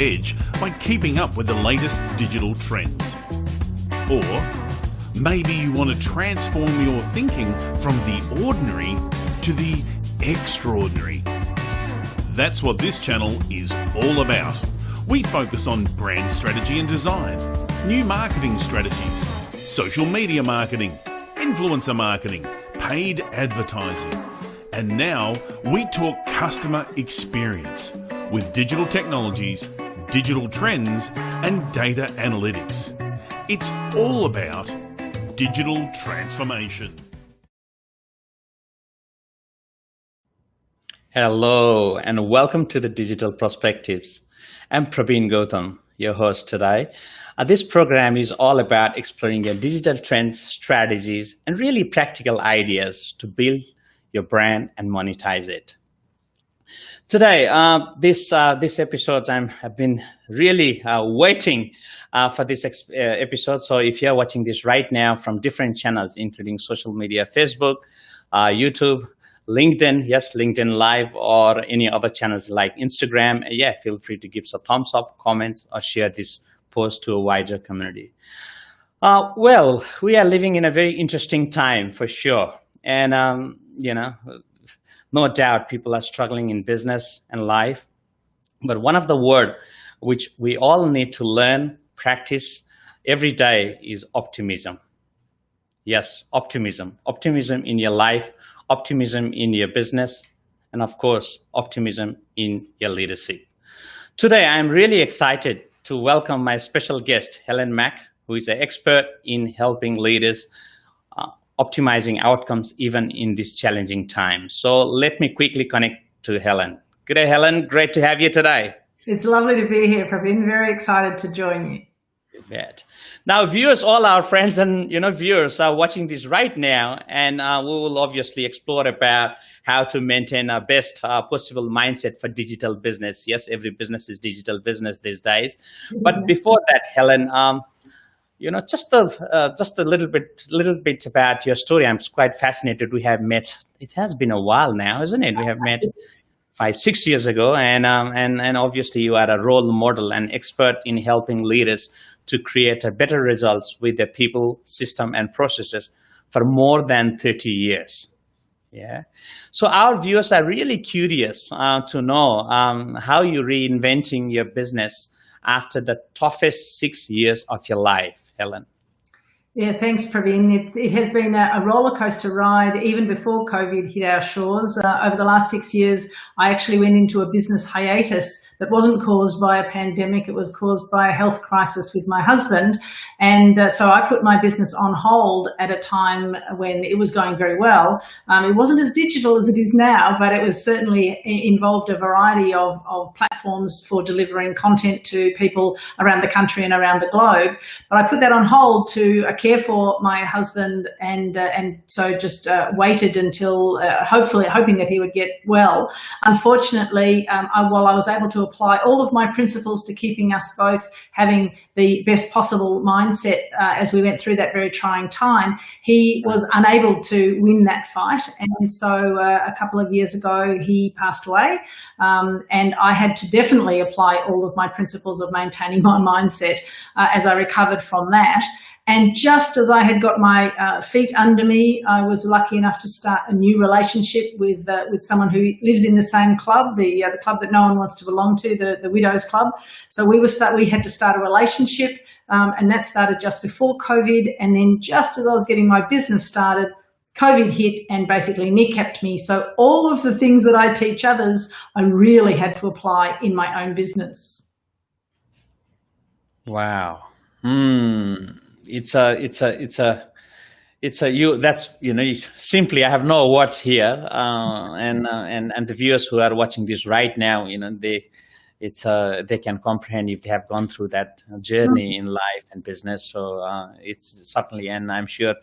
edge by keeping up with the latest digital trends. Or maybe you want to transform your thinking from the ordinary to the extraordinary. That's what this channel is all about. We focus on brand strategy and design, new marketing strategies, social media marketing, influencer marketing, paid advertising. And now we talk customer experience with digital technologies, digital trends, and data analytics. It's all about digital transformation. Hello and welcome to the Digital Perspectives. I'm Praveen Gautam, your host today. This program is all about exploring your digital trends, strategies, and really practical ideas to build your brand and monetize it. Today, this episode, I've been really waiting for this episode. So if you're watching this right now from different channels, including social media, Facebook, YouTube, LinkedIn, yes, LinkedIn Live, or any other channels like Instagram, feel free to give some thumbs up, comments, or share this post to a wider community. Well, we are living in a very interesting time for sure. And, no doubt people are struggling in business and life. But one of the words which we all need to learn, practice every day is optimism. Yes, optimism. Optimism in your life, optimism in your business, and of course, optimism in your leadership. Today, I'm really excited to welcome my special guest, Helen Mac, who is an expert in helping leaders optimizing outcomes even in this challenging time. So let me quickly connect to Helen. Good day, Helen. Great to have you today. It's lovely to be here, Praveen. Very excited to join you. Good. Now, viewers, all our friends and viewers are watching this right now, and we will obviously explore about how to maintain our best possible mindset for digital business. Yes, every business is digital business these days. But before that, Helen, just a little bit about your story. I'm quite fascinated. We have met. It has been a while now, isn't it? We have met 5-6 years ago, and obviously you are a role model and expert in helping leaders to create a better results with their people, system, and processes for more than 30 years. Yeah. So our viewers are really curious to know how you're reinventing your business after the toughest 6 years of your life, Helen. Yeah, thanks, Praveen. It has been a roller coaster ride even before COVID hit our shores. Over the last 6 years, I actually went into a business hiatus that wasn't caused by a pandemic. It was caused by a health crisis with my husband. And so I put my business on hold at a time when it was going very well. It wasn't as digital as it is now, but it was certainly involved a variety of platforms for delivering content to people around the country and around the globe. But I put that on hold to care for my husband, and so just waited until hoping that he would get well. Unfortunately, while I was able to apply all of my principles to keeping us both having the best possible mindset as we went through that very trying time, he was unable to win that fight, and so a couple of years ago he passed away, and I had to definitely apply all of my principles of maintaining my mindset as I recovered from that. And just as I had got my feet under me, I was lucky enough to start a new relationship with someone who lives in the same club, the club that no one wants to belong to, the Widows Club. So we had to start a relationship, and that started just before COVID. And then just as I was getting my business started, COVID hit and basically kneecapped me. So all of the things that I teach others, I really had to apply in my own business. Wow. Simply, I have no words here, and the viewers who are watching this right now, they can comprehend if they have gone through that journey in life and business. So it's certainly, and I'm sure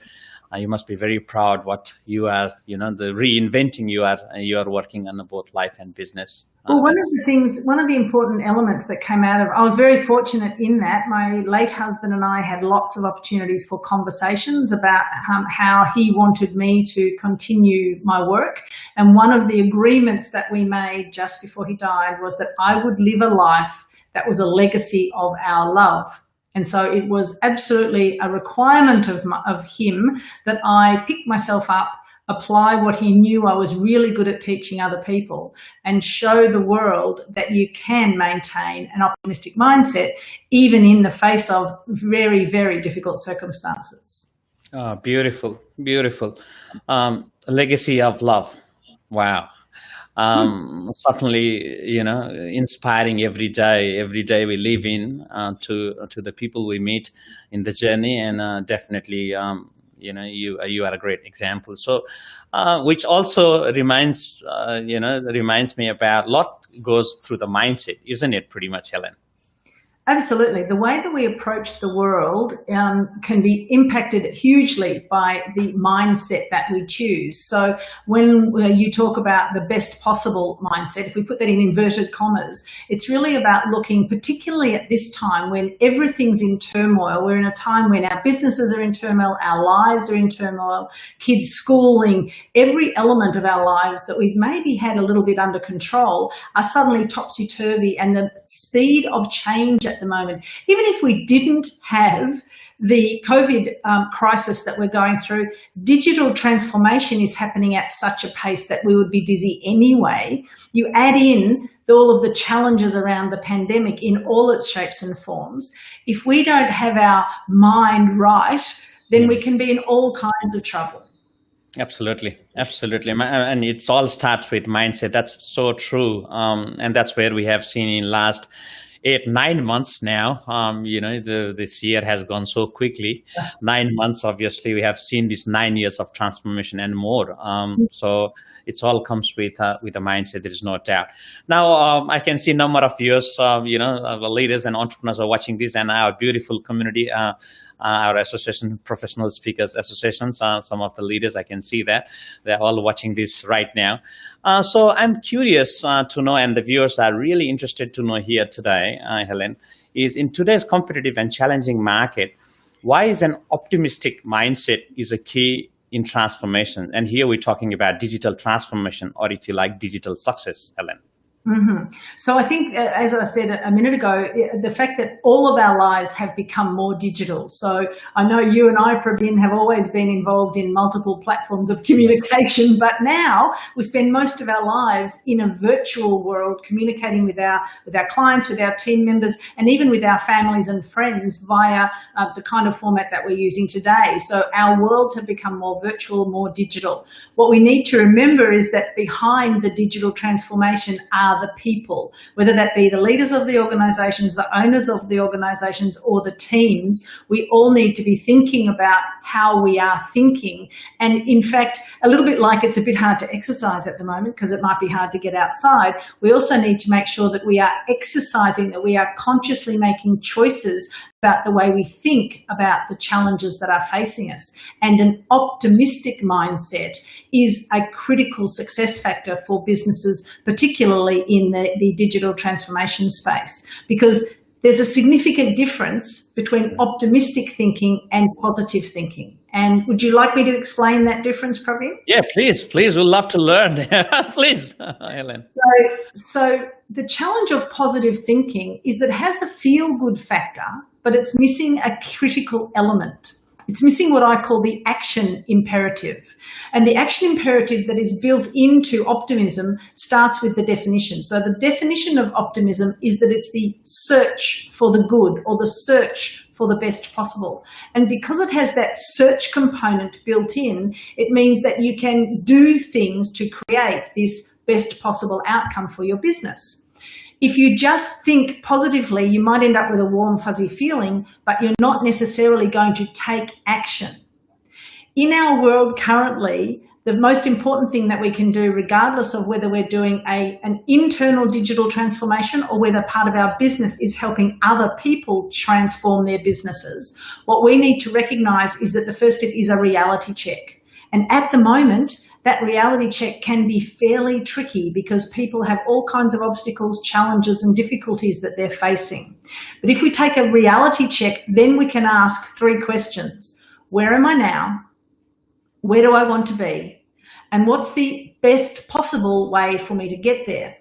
you must be very proud what you are, the reinventing you are working on both life and business. Well, one of the important elements that came out of, I was very fortunate in that my late husband and I had lots of opportunities for conversations about how he wanted me to continue my work. And one of the agreements that we made just before he died was that I would live a life that was a legacy of our love. And so it was absolutely a requirement of him that I pick myself up, apply what he knew I was really good at teaching other people, and show the world that you can maintain an optimistic mindset even in the face of very, very difficult circumstances. Oh, beautiful, beautiful. Legacy of love. Wow. Certainly, inspiring every day we live in, to the people we meet in the journey, and definitely, you are a great example. So, which also reminds me about a lot goes through the mindset, isn't it? Pretty much, Helen. Absolutely. The way that we approach the world can be impacted hugely by the mindset that we choose. So when you talk about the best possible mindset, if we put that in inverted commas, it's really about looking, particularly at this time when everything's in turmoil. We're in a time when our businesses are in turmoil, our lives are in turmoil, kids' schooling, every element of our lives that we've maybe had a little bit under control are suddenly topsy-turvy, and the speed of change at the moment, even if we didn't have the COVID crisis that we're going through, digital transformation is happening at such a pace that we would be dizzy anyway. You add in all of the challenges around the pandemic in all its shapes and forms. If we don't have our mind right, then we can be in all kinds of trouble. Absolutely. And it all starts with mindset. That's so true. And that's where we have seen in last 8-9 months now, this year has gone so quickly. 9 months, obviously, we have seen this 9 years of transformation and more. So it's all comes with a mindset. There is no doubt. Now, I can see a number of viewers, the leaders and entrepreneurs are watching this, and our beautiful community, our association, Professional Speakers Associations, some of the leaders, I can see that they're all watching this right now. So I'm curious to know, and the viewers are really interested to know here today, Helen, is in today's competitive and challenging market, why is an optimistic mindset is a key in transformation? And here we're talking about digital transformation, or if you like, digital success, Helen. Mm-hmm. So I think, as I said a minute ago, the fact that all of our lives have become more digital. So I know you and I, Praveen, have always been involved in multiple platforms of communication, but now we spend most of our lives in a virtual world communicating with our clients, with our team members, and even with our families and friends via the kind of format that we're using today. So our worlds have become more virtual, more digital. What we need to remember is that behind the digital transformation are the people, whether that be the leaders of the organisations, the owners of the organisations, or the teams. We all need to be thinking about how we are thinking. And in fact, a little bit like it's a bit hard to exercise at the moment because it might be hard to get outside, we also need to make sure that we are exercising, that we are consciously making choices about the way we think about the challenges that are facing us. And an optimistic mindset is a critical success factor for businesses, particularly in the digital transformation space, because there's a significant difference between optimistic thinking and positive thinking. And would you like me to explain that difference, Praveen? Yeah, please. We'd love to learn. Please, Helen. So the challenge of positive thinking is that it has a feel-good factor, but it's missing a critical element. It's missing what I call the action imperative. And the action imperative that is built into optimism starts with the definition. So the definition of optimism is that it's the search for the good, or the search for the best possible. And because it has that search component built in, it means that you can do things to create this best possible outcome for your business. If you just think positively, you might end up with a warm, fuzzy feeling, but you're not necessarily going to take action. In our world currently, the most important thing that we can do, regardless of whether we're doing an internal digital transformation or whether part of our business is helping other people transform their businesses, what we need to recognise is that the first step is a reality check. And at the moment, that reality check can be fairly tricky because people have all kinds of obstacles, challenges and difficulties that they're facing. But if we take a reality check, then we can ask 3 questions. Where am I now? Where do I want to be? And what's the best possible way for me to get there?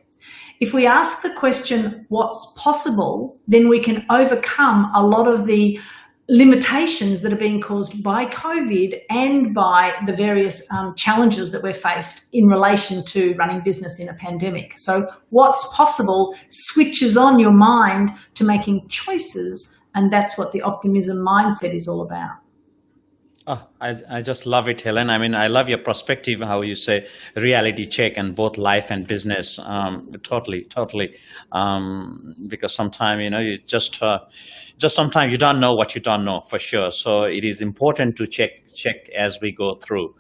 If we ask the question, what's possible, then we can overcome a lot of the limitations that are being caused by COVID and by the various challenges that we're faced in relation to running business in a pandemic. So what's possible switches on your mind to making choices, and that's what the optimism mindset is all about. Oh, I just love it, Helen. I mean, I love your perspective, how you say reality check in both life and business. Totally. Because sometimes, you just sometimes you don't know what you don't know for sure. So it is important to check as we go through.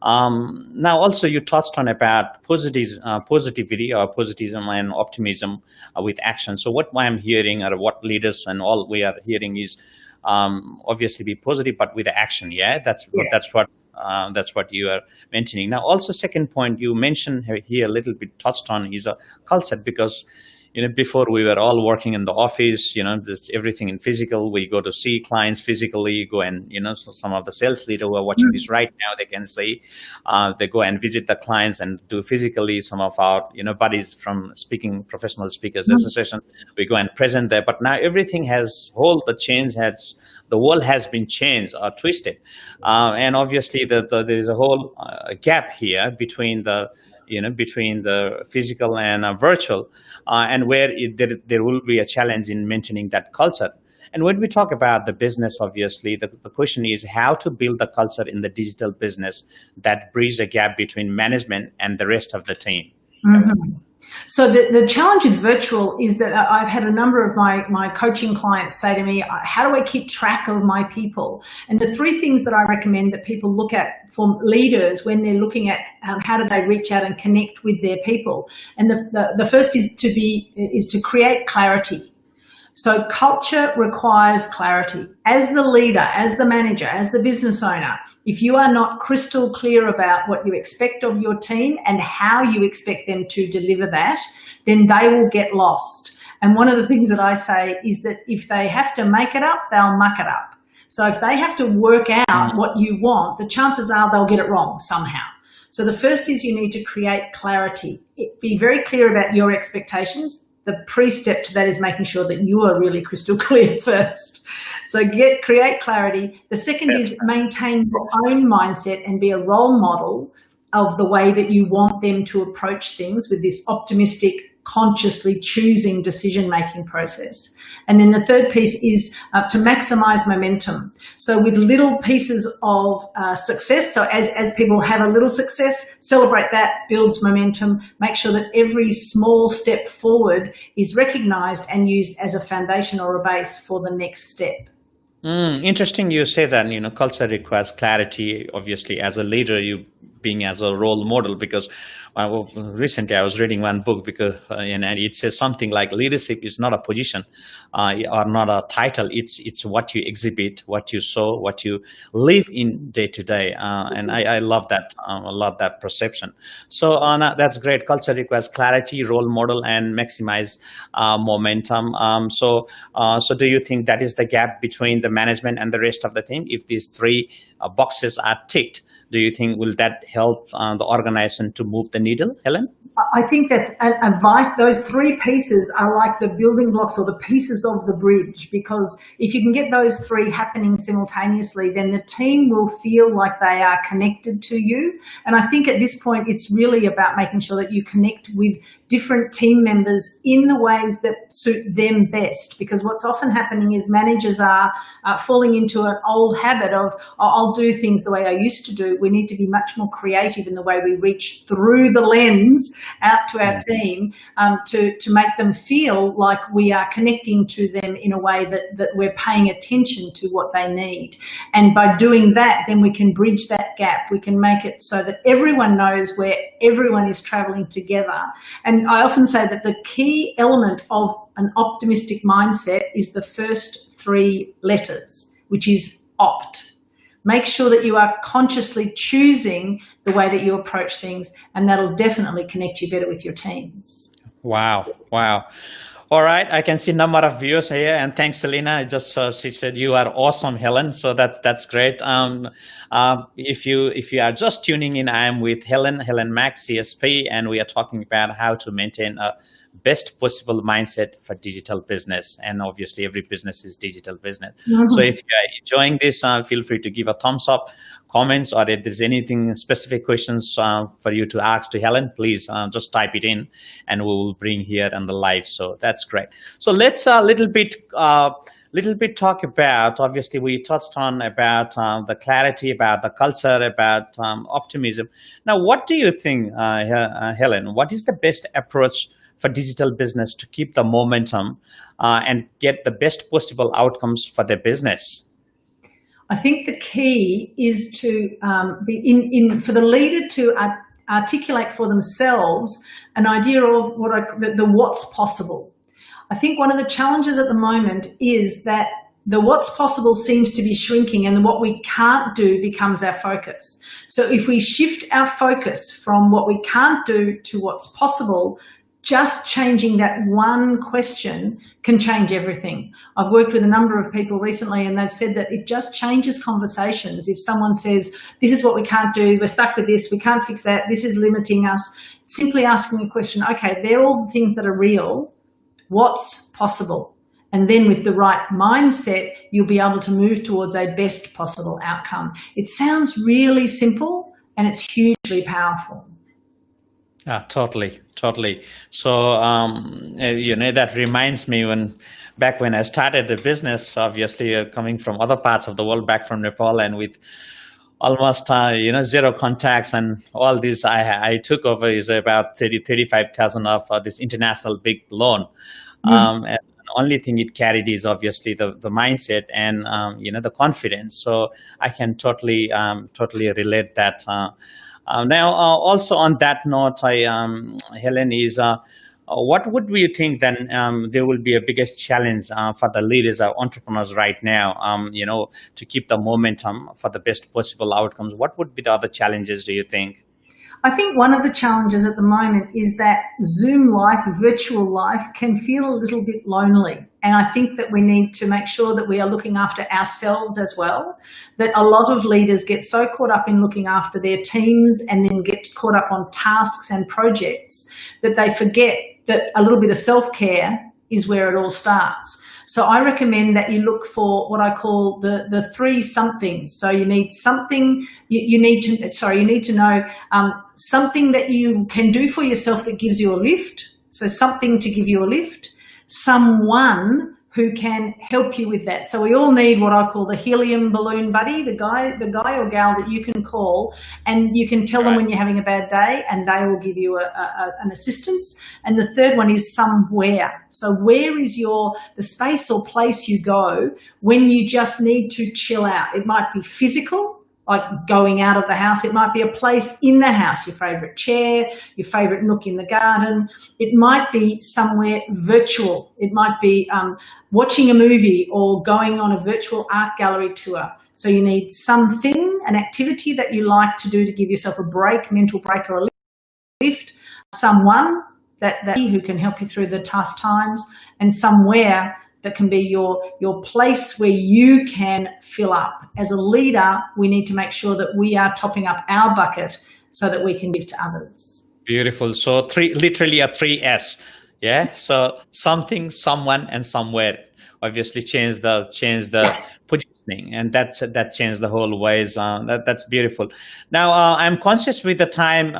Now, also you touched on about positivity or positivism and optimism with action. So what I'm hearing, or what leaders and all we are hearing, is obviously be positive, but with action. Yeah, that's what you are mentioning. Now, also second point you mentioned here a little bit touched on is a culture, because before we were all working in the office, this everything in physical. We go to see clients physically, go and, so some of the sales leaders who are watching this right now, they can see, they go and visit the clients and do physically. Some of our, buddies from Professional Speakers Association, we go and present there. But now everything the world has been changed or twisted. And obviously there is a whole gap here between the physical and virtual, and where there will be a challenge in maintaining that culture. And when we talk about the business, obviously, the question is how to build the culture in the digital business that bridges a gap between management and the rest of the team. Mm-hmm. So the challenge with virtual is that I've had a number of my coaching clients say to me, how do I keep track of my people? And the three things that I recommend that people look at for leaders when they're looking at how do they reach out and connect with their people. And the first is to create clarity. So culture requires clarity. As the leader, as the manager, as the business owner, if you are not crystal clear about what you expect of your team and how you expect them to deliver that, then they will get lost. And one of the things that I say is that if they have to make it up, they'll muck it up. So if they have to work out what you want, the chances are they'll get it wrong somehow. So the first is you need to create clarity. Be very clear about your expectations. The pre-step to that is making sure that you are really crystal clear first. So create clarity. The second is maintain your own mindset and be a role model of the way that you want them to approach things with this optimistic, consciously choosing decision-making process. And then the third piece is to maximize momentum. So with little pieces of success, so as people have a little success, celebrate that, builds momentum, make sure that every small step forward is recognized and used as a foundation or a base for the next step. Interesting you say that, culture requires clarity, obviously, as a leader, you being as a role model, because recently I was reading one book and it says something like leadership is not a position or not a title. It's what you exhibit, what you show, what you live in day to day. And I love that. I love that perception. So that's great. Culture requires clarity, role model, and maximize momentum. So do you think that is the gap between the management and the rest of the team? If these three boxes are ticked, do you think will that help the organization to move the needle, Helen? I think that's those three pieces are like the building blocks or the pieces of the bridge, because if you can get those three happening simultaneously, then the team will feel like they are connected to you. And I think at this point, it's really about making sure that you connect with different team members in the ways that suit them best, because what's often happening is managers are falling into an old habit of, I'll do things the way I used to do. We need to be much more creative in the way we reach through the lens out to our team to make them feel like we are connecting to them in a way that we're paying attention to what they need. And by doing that, then we can bridge that gap. We can make it so that everyone knows where everyone is traveling together. And I often say that the key element of an optimistic mindset is the first three letters, which is opt. Make sure that you are consciously choosing the way that you approach things, and that'll definitely connect you better with your teams. Wow. All right, I can see a number of viewers here, and thanks, Selena. She said you are awesome, Helen. So that's great. If you are just tuning in, I am with Helen Mac, CSP, and we are talking about how to maintain a best possible mindset for digital business. And obviously, every business is digital business. Mhm. So if you are enjoying this, feel free to give a thumbs up, comments, or if there's anything specific questions for you to ask to Helen, please just type it in, and we will bring here on the live. So that's great. So let's little bit talk about, obviously we touched on about the clarity, about the culture, about optimism. Now, what do you think, Helen, what is the best approach for digital business to keep the momentum and get the best possible outcomes for their business? I think the key is to be for the leader to articulate for themselves an idea of the what's possible. I think one of the challenges at the moment is that the what's possible seems to be shrinking, and what we can't do becomes our focus. So if we shift our focus from what we can't do to what's possible, just changing that one question can change everything. I've worked with a number of people recently, and they've said that it just changes conversations. If someone says, this is what we can't do, we're stuck with this, we can't fix that, this is limiting us, simply asking the question, okay, they're all the things that are real, what's possible? And then with the right mindset, you'll be able to move towards a best possible outcome. It sounds really simple, and it's hugely powerful. Totally. So, that reminds me back when I started the business, obviously coming from other parts of the world, back from Nepal, and with almost, zero contacts and all this, I took over is about 35,000 of this international big loan. And the only thing it carried is obviously the mindset and, the confidence. So I can totally relate that. Now, also on that note, Helen, is what would we think then there will be a biggest challenge for the leaders or entrepreneurs right now, to keep the momentum for the best possible outcomes? What would be the other challenges, do you think? I think one of the challenges at the moment is that Zoom life, virtual life, can feel a little bit lonely. And I think that we need to make sure that we are looking after ourselves as well, that a lot of leaders get so caught up in looking after their teams and then get caught up on tasks and projects that they forget that a little bit of self-care is where it all starts. So I recommend that you look for what I call the three somethings. So you need something, you need to know something that you can do for yourself that gives you a lift. So something to give you a lift, someone who can help you with that. So we all need what I call the helium balloon buddy, the guy or gal that you can call, and you can tell them when you're having a bad day, and they will give you an assistance. And the third one is somewhere. So where is the space or place you go when you just need to chill out? It might be physical, like going out of the house. It might be a place in the house, your favourite chair, your favourite nook in the garden. It might be somewhere virtual. It might be watching a movie or going on a virtual art gallery tour. So you need something, an activity that you like to do to give yourself a break, mental break or a lift, someone that who can help you through the tough times, and somewhere that can be your place where you can fill up. As a leader, we need to make sure that we are topping up our bucket so that we can give to others. Beautiful. So literally a 3S. Yeah. So something, someone, and somewhere. Obviously change the positioning, and that changed the whole ways. That's beautiful. Now I'm conscious with the time.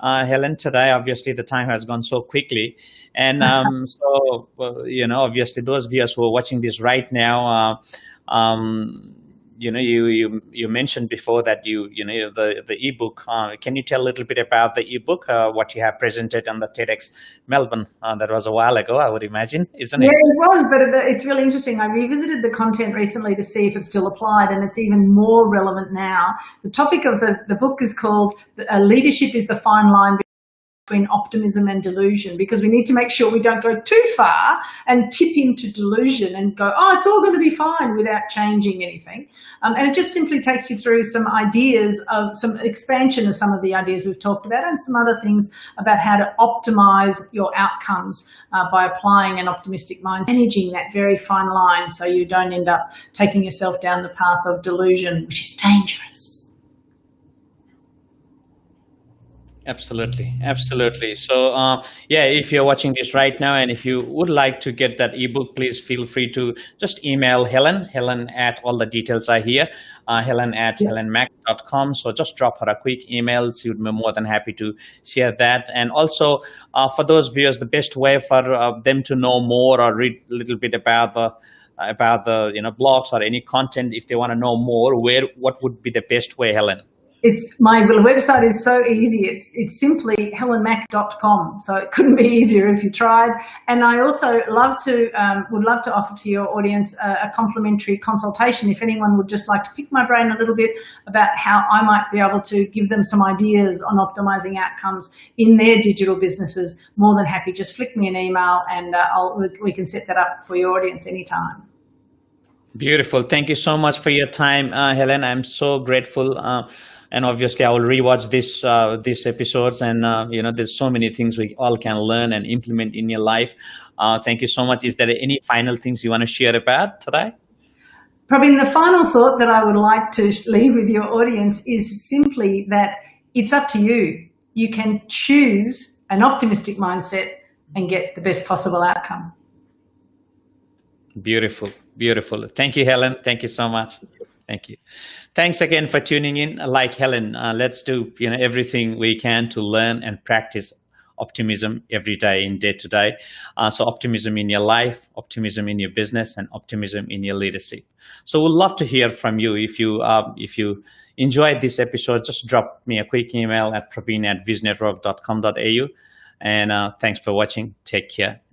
Helen, today, obviously, the time has gone so quickly. And obviously, those viewers who are watching this right now, you mentioned before that the ebook. Can you tell a little bit about the ebook, what you have presented on the TEDx Melbourne? That was a while ago, I would imagine, isn't it? Yeah, it was, but it's really interesting. I revisited the content recently to see if it still applied, and it's even more relevant now. The topic of the book is called Leadership is the Fine Line Between Optimism and Delusion, because we need to make sure we don't go too far and tip into delusion and go, oh, it's all going to be fine, without changing anything. And it just simply takes you through some ideas of some expansion of some of the ideas we've talked about, and some other things about how to optimize your outcomes by applying an optimistic mind, managing that very fine line so you don't end up taking yourself down the path of delusion, which is dangerous. Absolutely, absolutely. So, yeah, if you're watching this right now, and if you would like to get that ebook, please feel free to just email Helen. Helen at all the details are here. Helen at Yeah. helenmac.com. So just drop her a quick email. She would be more than happy to share that. And also, for those viewers, the best way for them to know more or read a little bit about the blogs or any content, if they want to know more, what would be the best way, Helen? It's my website is so easy. It's simply helenmac.com. So it couldn't be easier if you tried. And I also would love to offer to your audience a complimentary consultation if anyone would just like to pick my brain a little bit about how I might be able to give them some ideas on optimizing outcomes in their digital businesses. More than happy. Just flick me an email and we can set that up for your audience anytime. Beautiful. Thank you so much for your time, Helen. I'm so grateful. And obviously, I will rewatch these episodes, and there's so many things we all can learn and implement in your life. Thank you so much. Is there any final things you want to share about today? Probably the final thought that I would like to leave with your audience is simply that it's up to you. You can choose an optimistic mindset and get the best possible outcome. Beautiful, beautiful. Thank you, Helen. Thank you so much. Thank you. Thanks again for tuning in. Like Helen, let's do everything we can to learn and practice optimism every day in day to day. So optimism in your life, optimism in your business, and optimism in your leadership. So we'd love to hear from you. If you enjoyed this episode, just drop me a quick email at praveen@viznetwork.com.au. And thanks for watching. Take care.